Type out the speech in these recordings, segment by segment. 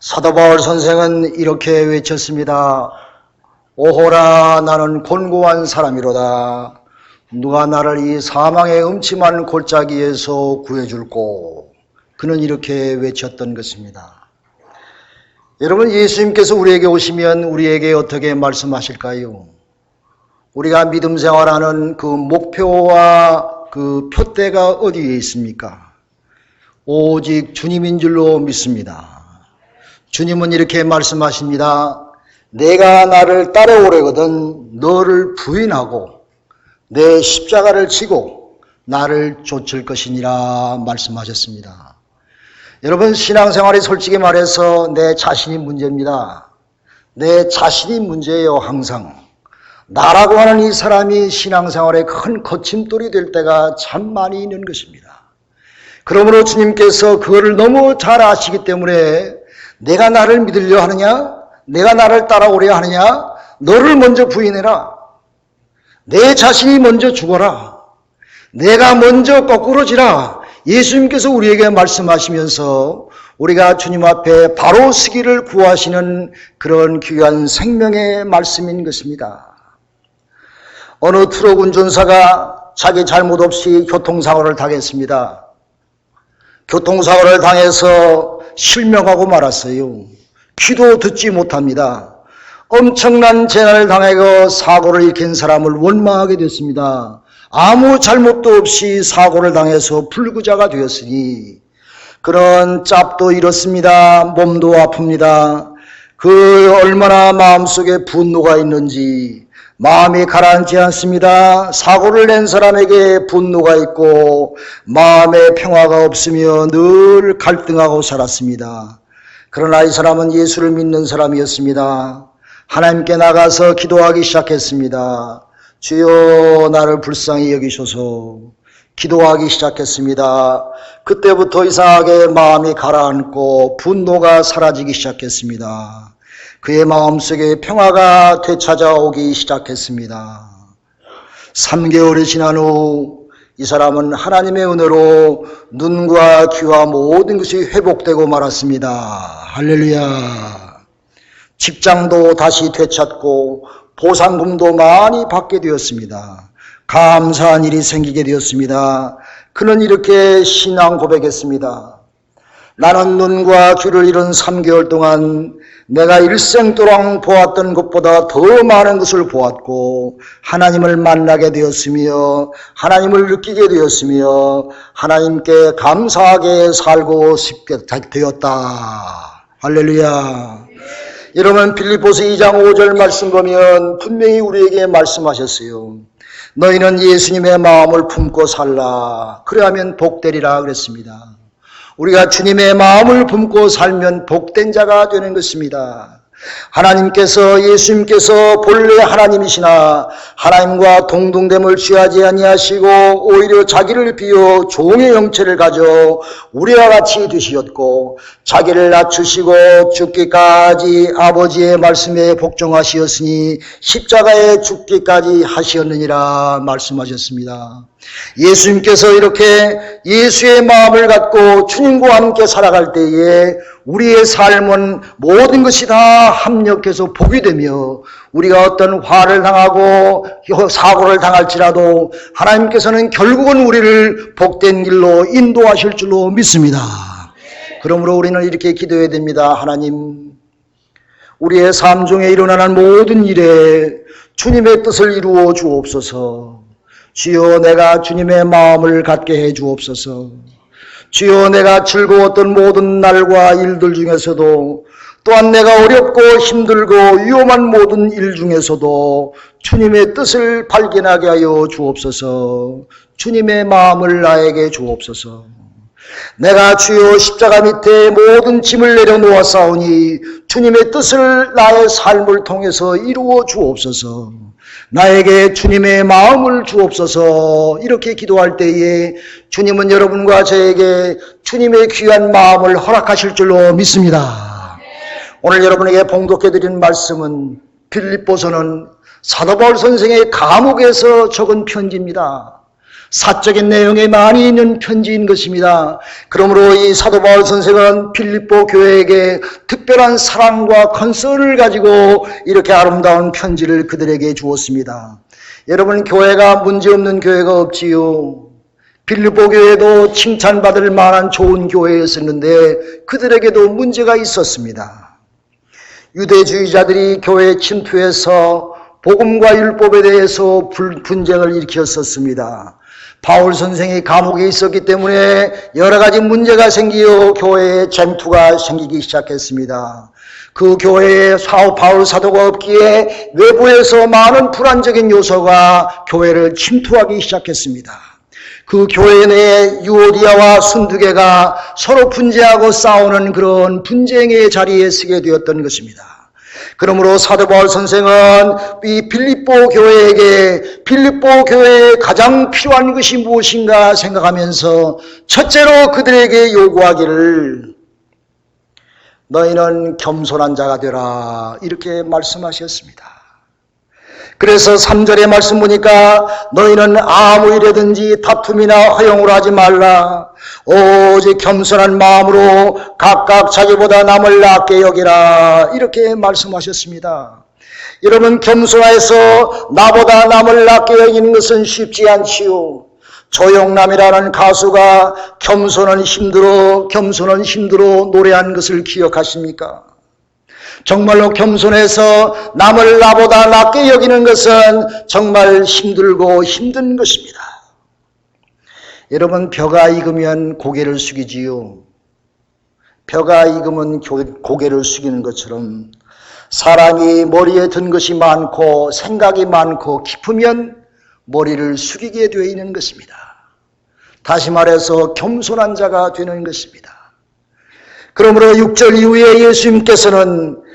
사도 바울 선생은 이렇게 외쳤습니다. 오호라 나는 곤고한 사람이로다. 누가 나를 이 사망의 음침한 골짜기에서 구해줄꼬. 그는 이렇게 외쳤던 것입니다. 여러분, 예수님께서 우리에게 오시면 우리에게 어떻게 말씀하실까요? 우리가 믿음 생활하는 그 목표와 그 표대가 어디에 있습니까? 오직 주님인 줄로 믿습니다. 주님은 이렇게 말씀하십니다. 내가 나를 따라오려거든 너를 부인하고 내 십자가를 지고 나를 좇을 것이니라 말씀하셨습니다. 여러분, 신앙생활이 솔직히 말해서 내 자신이 문제입니다. 내 자신이 문제예요. 항상 나라고 하는 이 사람이 신앙생활의 큰 거침돌이 될 때가 참 많이 있는 것입니다. 그러므로 주님께서 그거를 너무 잘 아시기 때문에 내가 나를 믿으려 하느냐? 내가 나를 따라오려 하느냐? 너를 먼저 부인해라. 내 자신이 먼저 죽어라. 내가 먼저 거꾸로지라. 예수님께서 우리에게 말씀하시면서 우리가 주님 앞에 바로 서기를 구하시는 그런 귀한 생명의 말씀인 것입니다. 어느 트럭 운전사가 자기 잘못 없이 교통사고를 당했습니다. 교통사고를 당해서 실명하고 말았어요. 귀도 듣지 못합니다. 엄청난 재난을 당하고 사고를 일으킨 사람을 원망하게 됐습니다. 아무 잘못도 없이 사고를 당해서 불구자가 되었으니 그런 짭도 잃었습니다. 몸도 아픕니다. 그 얼마나 마음속에 분노가 있는지 마음이 가라앉지 않습니다. 사고를 낸 사람에게 분노가 있고 마음에 평화가 없으며 늘 갈등하고 살았습니다. 그러나 이 사람은 예수를 믿는 사람이었습니다. 하나님께 나가서 기도하기 시작했습니다. 주여 나를 불쌍히 여기소서. 기도하기 시작했습니다. 그때부터 이상하게 마음이 가라앉고 분노가 사라지기 시작했습니다. 그의 마음속에 평화가 되찾아오기 시작했습니다. 3개월이 지난 후 이 사람은 하나님의 은혜로 눈과 귀와 모든 것이 회복되고 말았습니다. 할렐루야. 직장도 다시 되찾고 보상금도 많이 받게 되었습니다. 감사한 일이 생기게 되었습니다. 그는 이렇게 신앙 고백했습니다. 나는 눈과 귀를 잃은 3개월 동안 내가 일생도랑 보았던 것보다 더 많은 것을 보았고 하나님을 만나게 되었으며 하나님을 느끼게 되었으며 하나님께 감사하게 살고 싶게 되었다. 할렐루야. 여러분, 필립보서 2장 5절 말씀 보면 분명히 우리에게 말씀하셨어요. 너희는 예수님의 마음을 품고 살라. 그래야면 복되리라 그랬습니다. 우리가 주님의 마음을 품고 살면 복된 자가 되는 것입니다. 하나님께서 예수님께서 본래 하나님이시나 하나님과 동등됨을 취하지 아니하시고 오히려 자기를 비워 종의 형체를 가져 우리와 같이 되시었고 자기를 낮추시고 죽기까지 아버지의 말씀에 복종하시었으니 십자가에 죽기까지 하시었느니라 말씀하셨습니다. 예수님께서 이렇게 예수의 마음을 갖고 주님과 함께 살아갈 때에 우리의 삶은 모든 것이 다 합력해서 복이 되며 우리가 어떤 화를 당하고 사고를 당할지라도 하나님께서는 결국은 우리를 복된 길로 인도하실 줄로 믿습니다. 그러므로 우리는 이렇게 기도해야 됩니다. 하나님, 우리의 삶 중에 일어나는 모든 일에 주님의 뜻을 이루어 주옵소서. 주여, 내가 주님의 마음을 갖게 해 주옵소서. 주여, 내가 즐거웠던 모든 날과 일들 중에서도 또한 내가 어렵고 힘들고 위험한 모든 일 중에서도 주님의 뜻을 발견하게 하여 주옵소서. 주님의 마음을 나에게 주옵소서. 내가 주여 십자가 밑에 모든 짐을 내려놓았사오니 주님의 뜻을 나의 삶을 통해서 이루어 주옵소서. 나에게 주님의 마음을 주옵소서. 이렇게 기도할 때에 주님은 여러분과 저에게 주님의 귀한 마음을 허락하실 줄로 믿습니다. 오늘 여러분에게 봉독해드린 말씀은 필립보서는 사도 바울 선생의 감옥에서 적은 편지입니다. 사적인 내용이 많이 있는 편지인 것입니다. 그러므로 이 사도 바울 선생은 빌립보 교회에게 특별한 사랑과 컨설을 가지고 이렇게 아름다운 편지를 그들에게 주었습니다. 여러분, 교회가 문제없는 교회가 없지요. 빌립보 교회도 칭찬받을 만한 좋은 교회였었는데 그들에게도 문제가 있었습니다. 유대주의자들이 교회에 침투해서 복음과 율법에 대해서 분쟁을 일으켰었습니다. 바울 선생이 감옥에 있었기 때문에 여러 가지 문제가 생기어 교회에 쟁투가 생기기 시작했습니다. 그 교회에 바울 사도가 없기에 외부에서 많은 불안적인 요소가 교회를 침투하기 시작했습니다. 그 교회 내에 유오디아와 순두개가 서로 분쟁하고 싸우는 그런 분쟁의 자리에 서게 되었던 것입니다. 그러므로 사도 바울 선생은 이 빌립보 교회에게 빌립보 교회에 가장 필요한 것이 무엇인가 생각하면서 첫째로 그들에게 요구하기를 너희는 겸손한 자가 되라 이렇게 말씀하셨습니다. 그래서 3절의 말씀 보니까 너희는 아무 일에든지 다툼이나 허용을 하지 말라. 오직 겸손한 마음으로 각각 자기보다 남을 낮게 여기라. 이렇게 말씀하셨습니다. 여러분, 겸손해서 나보다 남을 낮게 여기는 것은 쉽지 않지요. 조영남이라는 가수가 겸손은 힘들어 노래한 것을 기억하십니까? 정말로 겸손해서 남을 나보다 낮게 여기는 것은 정말 힘들고 힘든 것입니다. 여러분, 벼가 익으면 고개를 숙이지요. 벼가 익으면 고개를 숙이는 것처럼 사람이 머리에 든 것이 많고 생각이 많고 깊으면 머리를 숙이게 되어 있는 것입니다. 다시 말해서 겸손한 자가 되는 것입니다. 그러므로 6절 이후에 예수님께서는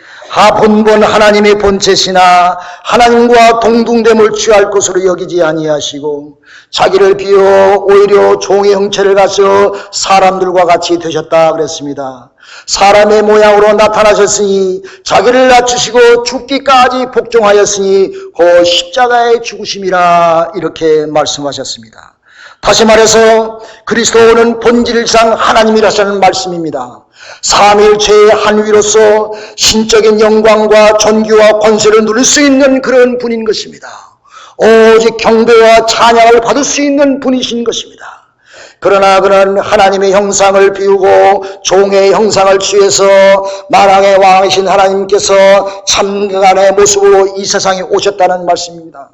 본본 하나님의 본체시나 하나님과 동등됨을 취할 것으로 여기지 아니하시고 자기를 비워 오히려 종의 형체를 가져 사람들과 같이 되셨다 그랬습니다. 사람의 모양으로 나타나셨으니 자기를 낮추시고 죽기까지 복종하였으니 그 십자가의 죽으심이라 이렇게 말씀하셨습니다. 다시 말해서 그리스도는 본질상 하나님이라는 말씀입니다. 삼위일체의 한 위로서 신적인 영광과 존귀와 권세를 누릴 수 있는 그런 분인 것입니다. 오직 경배와 찬양을 받을 수 있는 분이신 것입니다. 그러나 그는 하나님의 형상을 비우고 종의 형상을 취해서 만왕의 왕이신 하나님께서 참간의 모습으로 이 세상에 오셨다는 말씀입니다.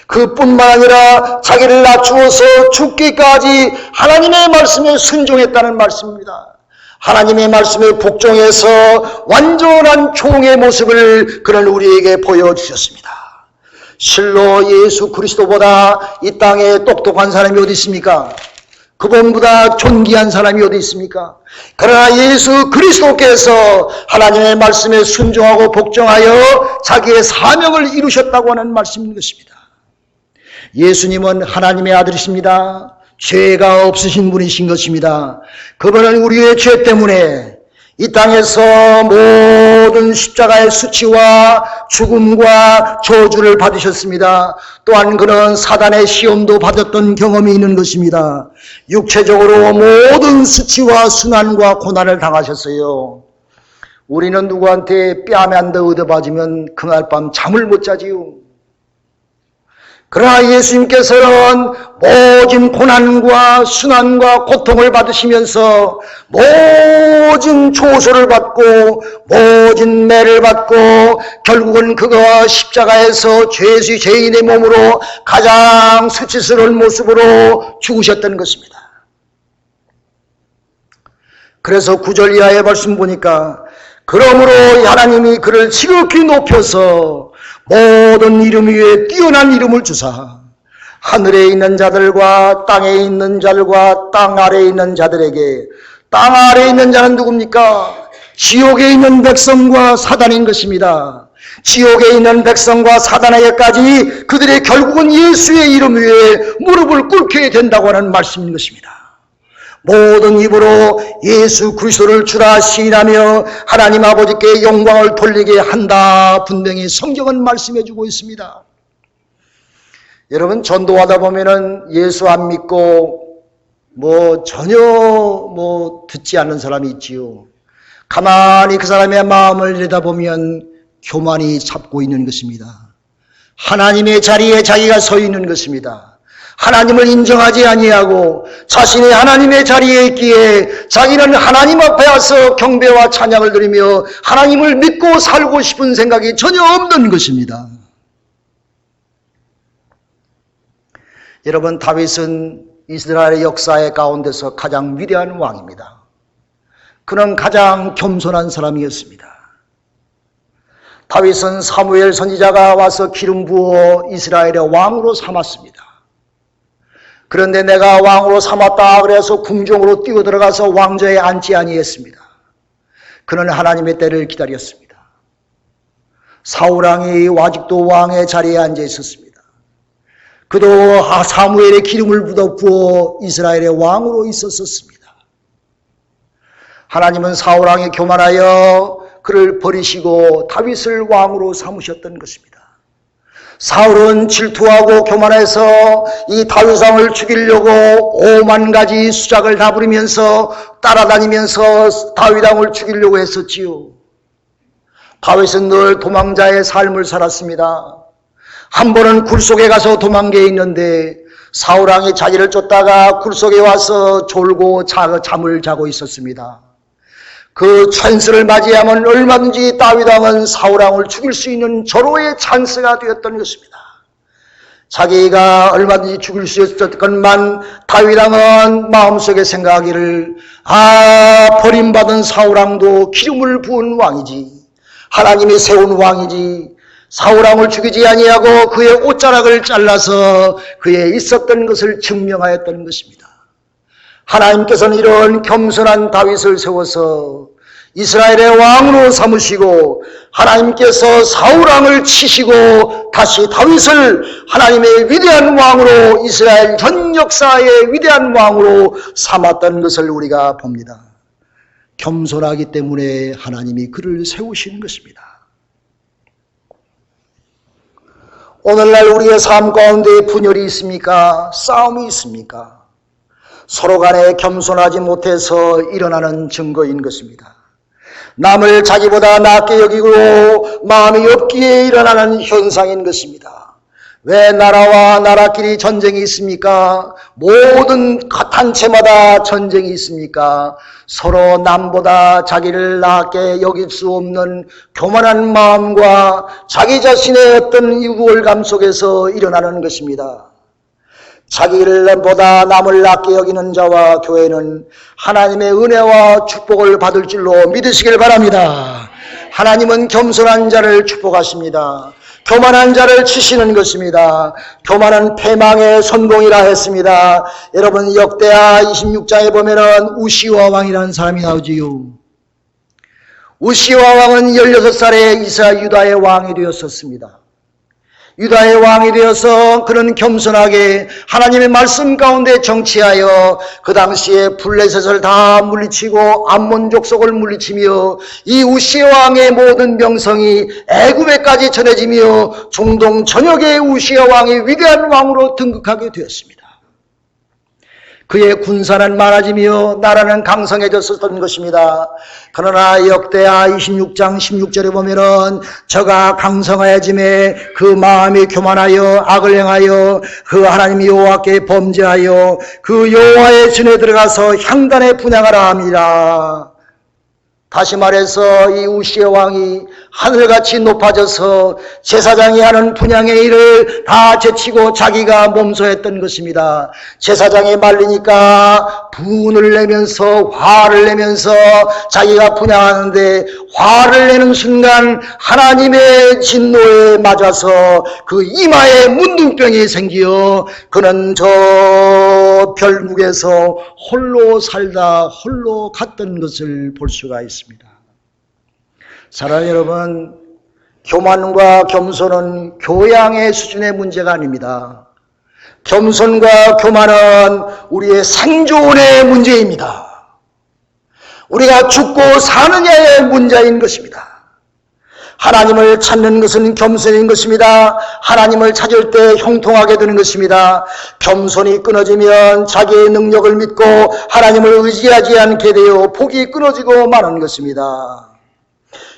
그뿐만 아니라 자기를 낮추어서 죽기까지 하나님의 말씀에 순종했다는 말씀입니다. 하나님의 말씀에 복종해서 완전한 종의 모습을 그는 우리에게 보여주셨습니다. 실로 예수 그리스도보다 이 땅에 똑똑한 사람이 어디 있습니까? 그분보다 존귀한 사람이 어디 있습니까? 그러나 예수 그리스도께서 하나님의 말씀에 순종하고 복종하여 자기의 사명을 이루셨다고 하는 말씀인 것입니다. 예수님은 하나님의 아들이십니다. 죄가 없으신 분이신 것입니다. 그분은 우리의 죄 때문에 이 땅에서 모든 십자가의 수치와 죽음과 저주를 받으셨습니다. 또한 그는 사단의 시험도 받았던 경험이 있는 것입니다. 육체적으로 모든 수치와 순환과 고난을 당하셨어요. 우리는 누구한테 뺨에 한 대 얻어맞으면 그날 밤 잠을 못 자지요. 그러나 예수님께서는 모든 고난과 순환과 고통을 받으시면서 모든 조소를 받고 모든 매를 받고 결국은 그가 십자가에서 죄인의 몸으로 가장 수치스러운 모습으로 죽으셨던 것입니다. 그래서 9절 이하의 말씀 보니까 그러므로 하나님이 그를 지극히 높여서 모든 이름 위에 뛰어난 이름을 주사 하늘에 있는 자들과 땅에 있는 자들과 땅 아래에 있는 자들에게, 땅 아래에 있는 자는 누굽니까? 지옥에 있는 백성과 사단인 것입니다. 지옥에 있는 백성과 사단에게까지 그들의 결국은 예수의 이름 위에 무릎을 꿇게 된다고 하는 말씀인 것입니다. 모든 입으로 예수 그리스도를 주라 시인하며 하나님 아버지께 영광을 돌리게 한다. 분명히 성경은 말씀해 주고 있습니다. 여러분, 전도하다 보면은 예수 안 믿고 전혀 듣지 않는 사람이 있지요. 가만히 그 사람의 마음을 내다보면 교만이 잡고 있는 것입니다. 하나님의 자리에 자기가 서 있는 것입니다. 하나님을 인정하지 아니하고 자신이 하나님의 자리에 있기에 자기는 하나님 앞에 와서 경배와 찬양을 드리며 하나님을 믿고 살고 싶은 생각이 전혀 없는 것입니다. 여러분, 다윗은 이스라엘의 역사의 가운데서 가장 위대한 왕입니다. 그는 가장 겸손한 사람이었습니다. 다윗은 사무엘 선지자가 와서 기름 부어 이스라엘의 왕으로 삼았습니다. 그런데 내가 왕으로 삼았다 그래서 궁정으로 뛰어들어가서 왕좌에 앉지 아니했습니다. 그는 하나님의 때를 기다렸습니다. 사울왕이 아직도 왕의 자리에 앉아 있었습니다. 그도 사무엘의 기름을 부어 이스라엘의 왕으로 있었습니다. 하나님은 사울왕이 교만하여 그를 버리시고 다윗을 왕으로 삼으셨던 것입니다. 사울은 질투하고 교만해서 이 다윗왕을 죽이려고 5만 가지 수작을 다 부리면서 따라다니면서 다윗왕을 죽이려고 했었지요. 다윗은 늘 도망자의 삶을 살았습니다. 한 번은 굴속에 가서 도망겨 있는데 사울왕이 자기를 쫓다가 굴속에 와서 졸고 잠을 자고 있었습니다. 그 찬스를 맞이하면 얼마든지 다윗왕은 사울왕을 죽일 수 있는 절호의 찬스가 되었던 것입니다. 자기가 얼마든지 죽일 수 있었건만 다윗왕은 마음속에 생각하기를 버림받은 사울왕도 기름을 부은 왕이지, 하나님이 세운 왕이지, 사울왕을 죽이지 아니하고 그의 옷자락을 잘라서 그의 있었던 것을 증명하였던 것입니다. 하나님께서는 이런 겸손한 다윗을 세워서 이스라엘의 왕으로 삼으시고 하나님께서 사울왕을 치시고 다시 다윗을 하나님의 위대한 왕으로 이스라엘 전 역사의 위대한 왕으로 삼았던 것을 우리가 봅니다. 겸손하기 때문에 하나님이 그를 세우시는 것입니다. 오늘날 우리의 삶 가운데 분열이 있습니까? 싸움이 있습니까? 서로 간에 겸손하지 못해서 일어나는 증거인 것입니다. 남을 자기보다 낮게 여기고 마음이 없기에 일어나는 현상인 것입니다. 왜 나라와 나라끼리 전쟁이 있습니까? 모든 단체마다 전쟁이 있습니까? 서로 남보다 자기를 낮게 여길 수 없는 교만한 마음과 자기 자신의 어떤 우월감 속에서 일어나는 것입니다. 자기를 보다 남을 낮게 여기는 자와 교회는 하나님의 은혜와 축복을 받을 줄로 믿으시길 바랍니다. 하나님은 겸손한 자를 축복하십니다. 교만한 자를 치시는 것입니다. 교만은 패망의 선봉이라 했습니다. 여러분, 역대하 26장에 보면은 우시와 왕이라는 사람이 나오지요. 우시와 왕은 16살에 유다의 왕이 되었었습니다. 유다의 왕이 되어서 그는 겸손하게 하나님의 말씀 가운데 정치하여 그 당시에 블레셋을 다 물리치고 암몬 족속을 물리치며 이 우시 왕의 모든 명성이 애굽에까지 전해지며 중동 전역의 우시 왕이 위대한 왕으로 등극하게 되었습니다. 그의 군사는 많아지며 나라는 강성해졌었던 것입니다. 그러나 역대하 26장 16절에 보면은 저가 강성하여짐에 그 마음이 교만하여 악을 행하여 그 하나님 여호와께 범죄하여 그 여호와의 전에 들어가서 향단에 분향하라 합니다. 다시 말해서 이 우시의 왕이 하늘같이 높아져서 제사장이 하는 분향의 일을 다 제치고 자기가 몸소했던 것입니다. 제사장이 말리니까 분을 내면서 화를 내면서 자기가 분향하는데 화를 내는 순간 하나님의 진노에 맞아서 그 이마에 문둥병이 생기어 그는 저 별국에서 홀로 살다 홀로 갔던 것을 볼 수가 있습니다. 사랑하는 여러분, 교만과 겸손은 교양의 수준의 문제가 아닙니다. 겸손과 교만은 우리의 생존의 문제입니다. 우리가 죽고 사느냐의 문제인 것입니다. 하나님을 찾는 것은 겸손인 것입니다. 하나님을 찾을 때 형통하게 되는 것입니다. 겸손이 끊어지면 자기의 능력을 믿고 하나님을 의지하지 않게 되어 복이 끊어지고 마는 것입니다.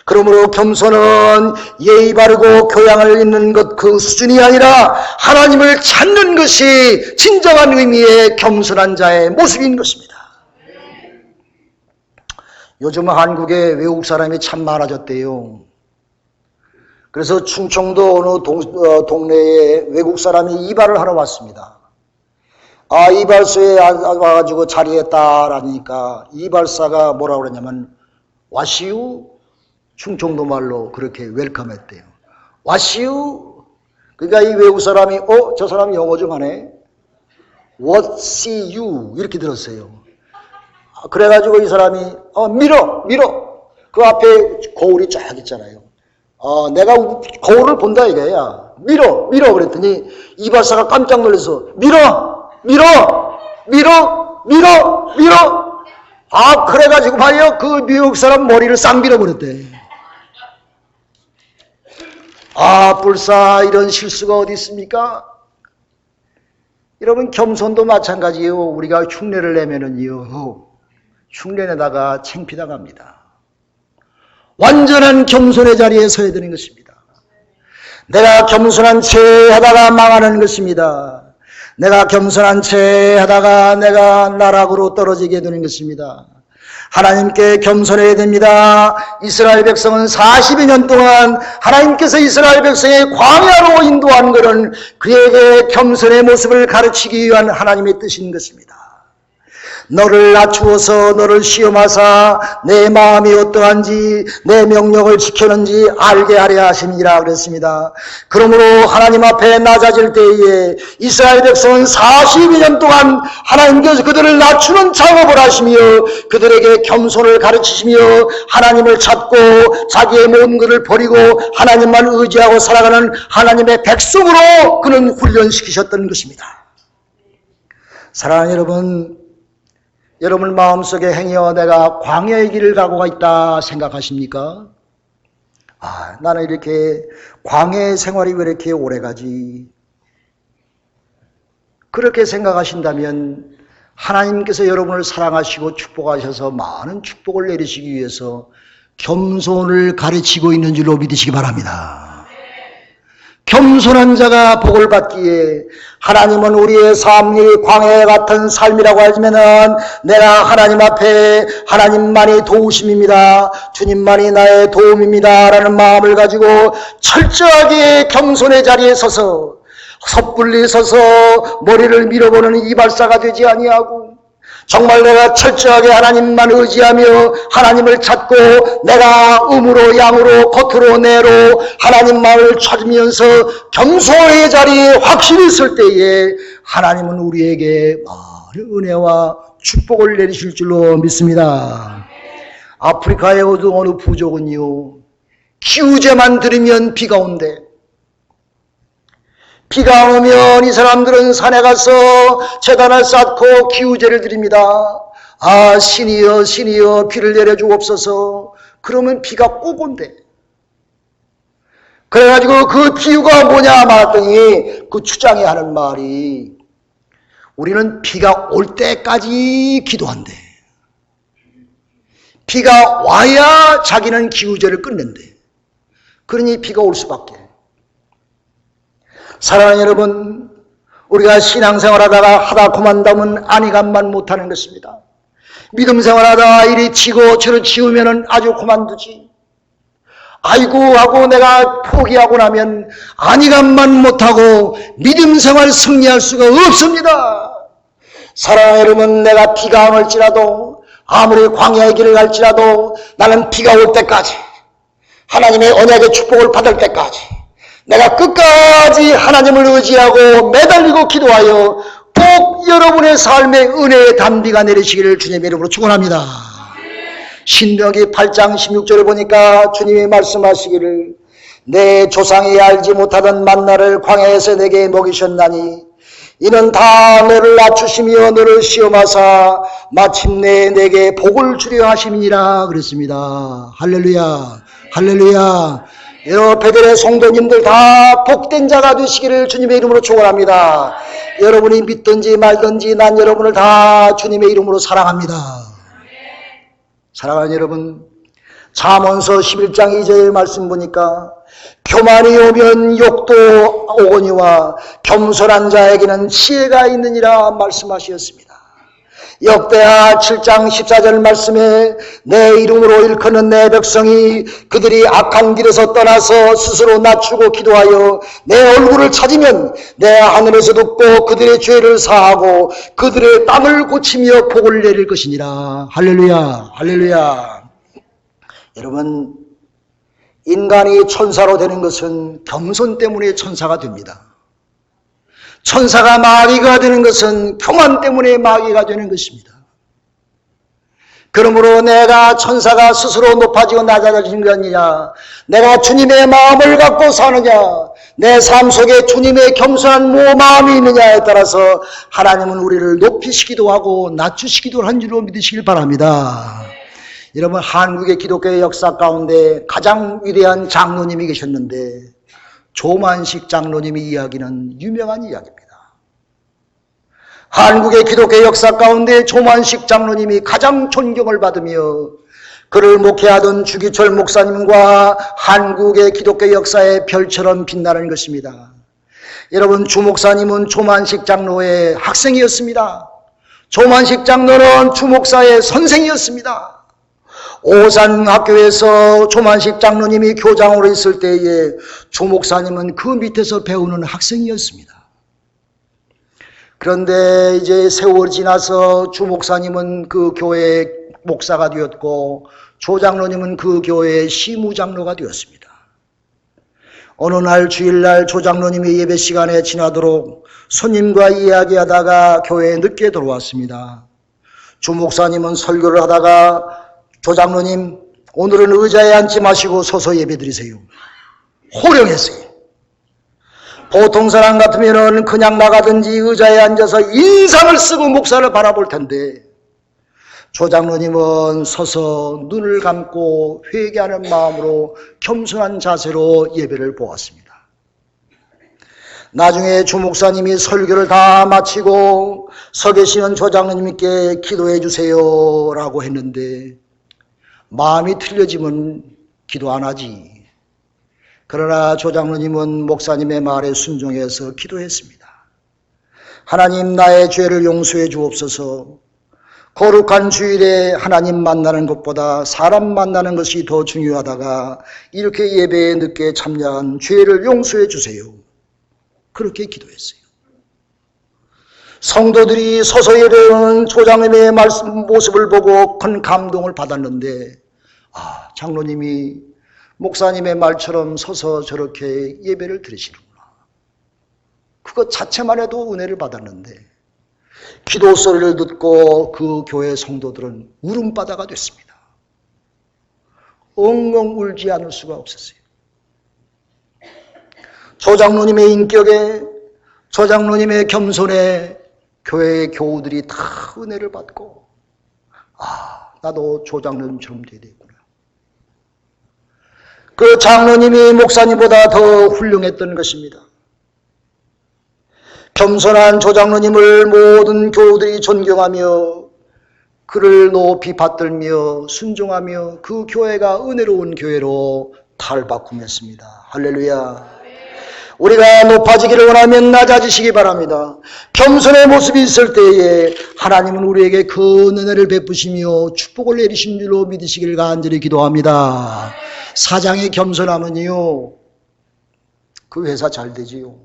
그러므로 겸손은 예의 바르고 교양을 있는 것 그 수준이 아니라 하나님을 찾는 것이 진정한 의미의 겸손한 자의 모습인 것입니다. 요즘 한국에 외국 사람이 참 많아졌대요. 그래서 충청도 어느 동네에 외국 사람이 이발을 하러 왔습니다. 이발소에 와가지고 자리에 따라니까 이발사가 뭐라고 그러냐면 와시우? 충청도 말로 그렇게 웰컴했대요. 와시우? 그러니까 이 외국 사람이 저 사람 영어 좀 하네. What see you? 이렇게 들었어요. 그래가지고 이 사람이 밀어 그 앞에 거울이 쫙 있잖아요. 내가 거울을 본다 이거야. 밀어 그랬더니 이발사가 깜짝 놀라서 밀어 그래가지고 말이요 그 뉴욕 사람 머리를 싹 밀어버렸대. 불사 이런 실수가 어디 있습니까? 여러분 겸손도 마찬가지예요. 우리가 흉내를 내면은요 흉내내다가 창피당합니다. 완전한 겸손의 자리에 서야 되는 것입니다. 내가 겸손한 채 하다가 망하는 것입니다. 내가 겸손한 채 하다가 내가 나락으로 떨어지게 되는 것입니다. 하나님께 겸손해야 됩니다. 이스라엘 백성은 40여 년 동안 하나님께서 이스라엘 백성의 광야로 인도한 것은 그에게 겸손의 모습을 가르치기 위한 하나님의 뜻인 것입니다. 너를 낮추어서 너를 시험하사 내 마음이 어떠한지 내 명령을 지켰는지 알게 하려 하심이라 그랬습니다. 그러므로 하나님 앞에 낮아질 때에 이스라엘 백성은 42년 동안 하나님께서 그들을 낮추는 작업을 하시며 그들에게 겸손을 가르치시며 하나님을 찾고 자기의 모든 것을 버리고 하나님만 의지하고 살아가는 하나님의 백성으로 그는 훈련시키셨던 것입니다. 사랑하는 여러분 마음속에 행여 내가 광야의 길을 가고 있다 생각하십니까? 나는 이렇게 광야의 생활이 왜 이렇게 오래가지? 그렇게 생각하신다면 하나님께서 여러분을 사랑하시고 축복하셔서 많은 축복을 내리시기 위해서 겸손을 가르치고 있는 줄로 믿으시기 바랍니다. 겸손한 자가 복을 받기에 하나님은 우리의 삶이 광야 같은 삶이라고 하지만은 내가 하나님 앞에 하나님만이 도우심입니다. 주님만이 나의 도움입니다. 라는 마음을 가지고 철저하게 겸손의 자리에 서서 섣불리 서서 머리를 밀어보는 이발사가 되지 아니하고 정말 내가 철저하게 하나님만 의지하며 하나님을 찾고 내가 음으로 양으로 겉으로 내로 하나님만을 찾으면서 겸손의 자리에 확실히 설 때에 하나님은 우리에게 많은 은혜와 축복을 내리실 줄로 믿습니다. 아프리카의 어느 부족은요 기우제만 들으면 비가 온대. 비가 오면 이 사람들은 산에 가서 제단을 쌓고 기우제를 드립니다. 신이여 비를 내려주옵소서. 그러면 비가 꼭 온대. 그래가지고 그 비유가 뭐냐 말했더니 그 추장이 하는 말이 우리는 비가 올 때까지 기도한대. 비가 와야 자기는 기우제를 끊는데 그러니 비가 올 수밖에. 사랑하는 여러분, 우리가 신앙생활하다가 하다 그만두면 안이감만 못하는 것입니다. 믿음생활하다가 이리 치고 저리 치우면 아주 그만두지. 아이고 하고 내가 포기하고 나면 안이감만 못하고 믿음생활 승리할 수가 없습니다. 사랑하는 여러분, 내가 비가 안 올지라도 아무리 광야의 길을 갈지라도 나는 비가 올 때까지 하나님의 언약의 축복을 받을 때까지 내가 끝까지 하나님을 의지하고 매달리고 기도하여 꼭 여러분의 삶에 은혜의 단비가 내리시기를 주님의 이름으로 축원합니다. 신명기 8장 16절을 보니까 주님이 말씀하시기를 내 조상이 알지 못하던 만나를 광야에서 내게 먹이셨나니 이는 다 너를 낮추시며 너를 시험하사 마침내 내게 복을 주려 하심이니라 그랬습니다. 할렐루야, 할렐루야. 여러 베델의 성도님들 다 복된 자가 되시기를 주님의 이름으로 축원합니다. 여러분이 믿든지 말든지 난 여러분을 다 주님의 이름으로 사랑합니다. 사랑하는 여러분, 잠언서 11장 2절 말씀 보니까 교만이 오면 욕도 오거니와 겸손한 자에게는 지혜가 있느니라 말씀하셨습니다. 역대하 7장 14절 말씀에 내 이름으로 일컫는 내 백성이 그들이 악한 길에서 떠나서 스스로 낮추고 기도하여 내 얼굴을 찾으면 내 하늘에서 듣고 그들의 죄를 사하고 그들의 땅을 고치며 복을 내릴 것이니라. 할렐루야, 할렐루야. 여러분, 인간이 천사로 되는 것은 겸손 때문에 천사가 됩니다. 천사가 마귀가 되는 것은 교만 때문에 마귀가 되는 것입니다. 그러므로 내가 천사가 스스로 높아지고 낮아지는 게 아니라 내가 주님의 마음을 갖고 사느냐, 내 삶 속에 주님의 겸손한 마음이 있느냐에 따라서 하나님은 우리를 높이시기도 하고 낮추시기도 한 줄로 믿으시길 바랍니다. 여러분, 한국의 기독교의 역사 가운데 가장 위대한 장로님이 계셨는데 조만식 장로님의 이야기는 유명한 이야기입니다. 한국의 기독교 역사 가운데 조만식 장로님이 가장 존경을 받으며 그를 목회하던 주기철 목사님과 한국의 기독교 역사의 별처럼 빛나는 것입니다. 여러분, 주 목사님은 조만식 장로의 학생이었습니다. 조만식 장로는 주 목사의 선생이었습니다. 오산학교에서 조만식 장로님이 교장으로 있을 때에 주 목사님은 그 밑에서 배우는 학생이었습니다. 그런데 이제 세월이 지나서 주 목사님은 그 교회의 목사가 되었고 조 장로님은 그 교회의 시무장로가 되었습니다. 어느 날 주일날 조 장로님이 예배 시간에 지나도록 손님과 이야기하다가 교회에 늦게 들어왔습니다. 주 목사님은 설교를 하다가 조 장로님, 오늘은 의자에 앉지 마시고 서서 예배 드리세요. 호령했어요. 보통 사람 같으면 그냥 나가든지 의자에 앉아서 인상을 쓰고 목사를 바라볼 텐데 조 장로님은 서서 눈을 감고 회개하는 마음으로 겸손한 자세로 예배를 보았습니다. 나중에 주 목사님이 설교를 다 마치고 서 계시는 조 장로님께 기도해 주세요라고 했는데 마음이 틀려지면 기도 안 하지. 그러나 조 장로님은 목사님의 말에 순종해서 기도했습니다. 하나님, 나의 죄를 용서해 주옵소서. 거룩한 주일에 하나님 만나는 것보다 사람 만나는 것이 더 중요하다가 이렇게 예배에 늦게 참여한 죄를 용서해 주세요. 그렇게 기도했어요. 성도들이 서서 예배하는 조 장로님의 모습을 보고 큰 감동을 받았는데 장로님이 목사님의 말처럼 서서 저렇게 예배를 드리시는구나. 그것 자체만 해도 은혜를 받았는데 기도 소리를 듣고 그 교회 성도들은 울음바다가 됐습니다. 엉엉 울지 않을 수가 없었어요. 조 장로님의 인격에, 조 장로님의 겸손에 교회의 교우들이 다 은혜를 받고 나도 조 장로님처럼 돼야 되겠구나. 그 장로님이 목사님보다 더 훌륭했던 것입니다. 겸손한 조 장로님을 모든 교우들이 존경하며 그를 높이 받들며 순종하며 그 교회가 은혜로운 교회로 탈바꿈했습니다. 할렐루야. 우리가 높아지기를 원하면 낮아지시기 바랍니다. 겸손의 모습이 있을 때에 하나님은 우리에게 큰 은혜를 베푸시며 축복을 내리신 줄로 믿으시기를 간절히 기도합니다. 사장의 겸손하면요, 그 회사 잘 되지요.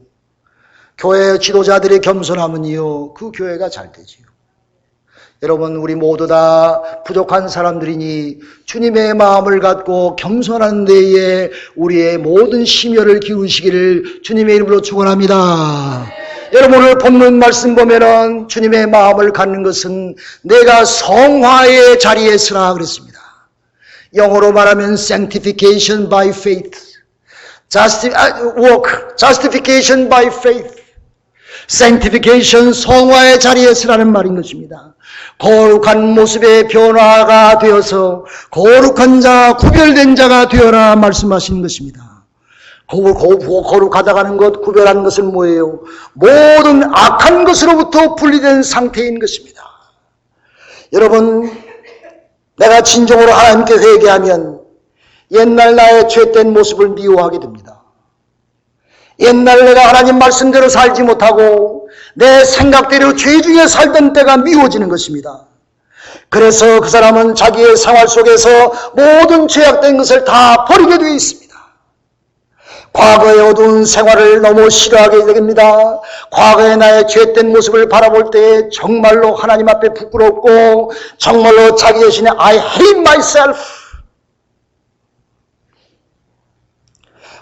교회 지도자들의 겸손하면요, 그 교회가 잘 되지요. 여러분, 우리 모두 다 부족한 사람들이니 주님의 마음을 갖고 겸손한 데에 우리의 모든 심혈을 기울이시기를 주님의 이름으로 축원합니다. 여러분, 오늘 본문 말씀 보면은 주님의 마음을 갖는 것은 내가 성화의 자리에 서라 그랬습니다. 영어로 말하면 sanctification by faith, justification by faith, sanctification, 성화의 자리에 서라는 말인 것입니다. 거룩한 모습의 변화가 되어서 거룩한 자, 구별된 자가 되어라 말씀하시는 것입니다. 거룩하다가는 것, 구별하는 것은 뭐예요? 모든 악한 것으로부터 분리된 상태인 것입니다. 여러분, 내가 진정으로 하나님께 회개하면 옛날 나의 죄된 모습을 미워하게 됩니다. 옛날 내가 하나님 말씀대로 살지 못하고 내 생각대로 죄 중에 살던 때가 미워지는 것입니다. 그래서 그 사람은 자기의 생활 속에서 모든 죄악된 것을 다 버리게 되어 있습니다. 과거의 어두운 생활을 너무 싫어하게 됩니다. 과거의 나의 죄된 모습을 바라볼 때 정말로 하나님 앞에 부끄럽고 정말로 자기 자신의 I hate myself,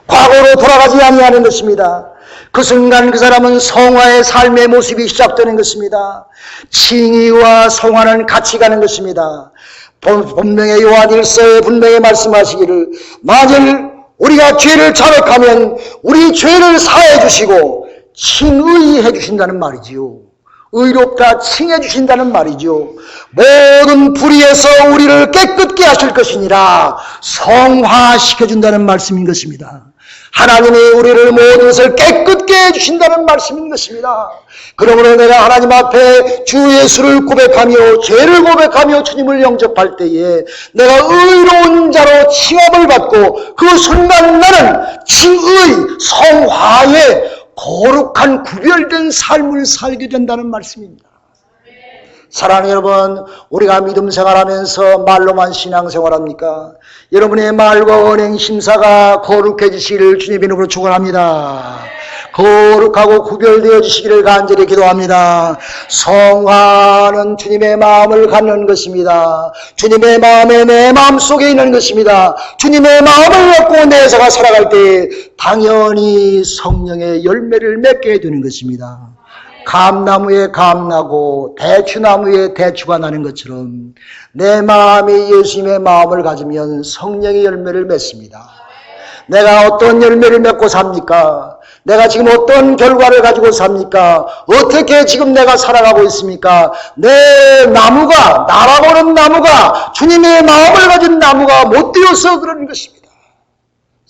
과거로 돌아가지 아니하는 것입니다. 그 순간 그 사람은 성화의 삶의 모습이 시작되는 것입니다. 칭의와 성화는 같이 가는 것입니다. 본명의 요한일서에 분명히 말씀하시기를 만일 우리가 죄를 자백하면 우리 죄를 사해 주시고 칭의해 주신다는 말이지요. 의롭다 칭해 주신다는 말이죠. 모든 불의에서 우리를 깨끗게 하실 것이니라 성화시켜 준다는 말씀인 것입니다. 하나님이 우리를 모든 것을 깨끗게 해주신다는 말씀인 것입니다. 그러므로 내가 하나님 앞에 주 예수를 고백하며 죄를 고백하며 주님을 영접할 때에 내가 의로운 자로 칭함을 받고 그 순간 나는 칭의 성화의 거룩한 구별된 삶을 살게 된다는 말씀입니다. 사랑하는 여러분, 우리가 믿음 생활하면서 말로만 신앙생활합니까? 여러분의 말과 언행 심사가 거룩해지시기를 주님의 이름으로 축원합니다. 거룩하고 구별되어 주시기를 간절히 기도합니다. 성화는 주님의 마음을 갖는 것입니다. 주님의 마음에 내 마음속에 있는 것입니다. 주님의 마음을 갖고 내가 살아갈 때 당연히 성령의 열매를 맺게 되는 것입니다. 감나무에 감나고 대추나무에 대추가 나는 것처럼 내 마음이 예수님의 마음을 가지면 성령의 열매를 맺습니다. 내가 어떤 열매를 맺고 삽니까? 내가 지금 어떤 결과를 가지고 삽니까? 어떻게 지금 내가 살아가고 있습니까? 내 나무가, 나라고 하는 나무가 주님의 마음을 가진 나무가 못 되어서 그러는 것입니다.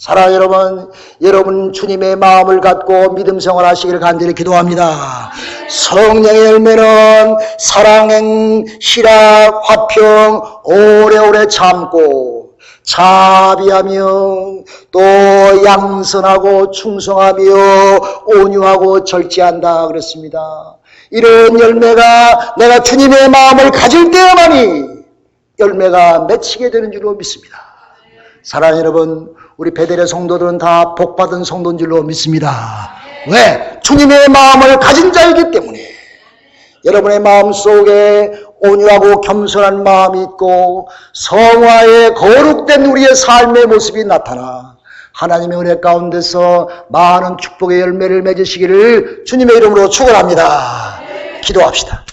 사랑하는 여러분, 여러분 주님의 마음을 갖고 믿음 생활하시기를 간절히 기도합니다. 성령의 열매는 사랑, 희락, 화평, 오래오래 참고 자비하며 또 양선하고 충성하며 온유하고 절제한다 그랬습니다. 이런 열매가 내가 주님의 마음을 가질 때야만이 열매가 맺히게 되는 줄로 믿습니다. 사랑하는 여러분, 우리 베델의 성도들은 다 복받은 성도인 줄로 믿습니다. 왜? 주님의 마음을 가진 자이기 때문에. 여러분의 마음속에 온유하고 겸손한 마음이 있고 성화에 거룩된 우리의 삶의 모습이 나타나 하나님의 은혜 가운데서 많은 축복의 열매를 맺으시기를 주님의 이름으로 축원합니다. 기도합시다.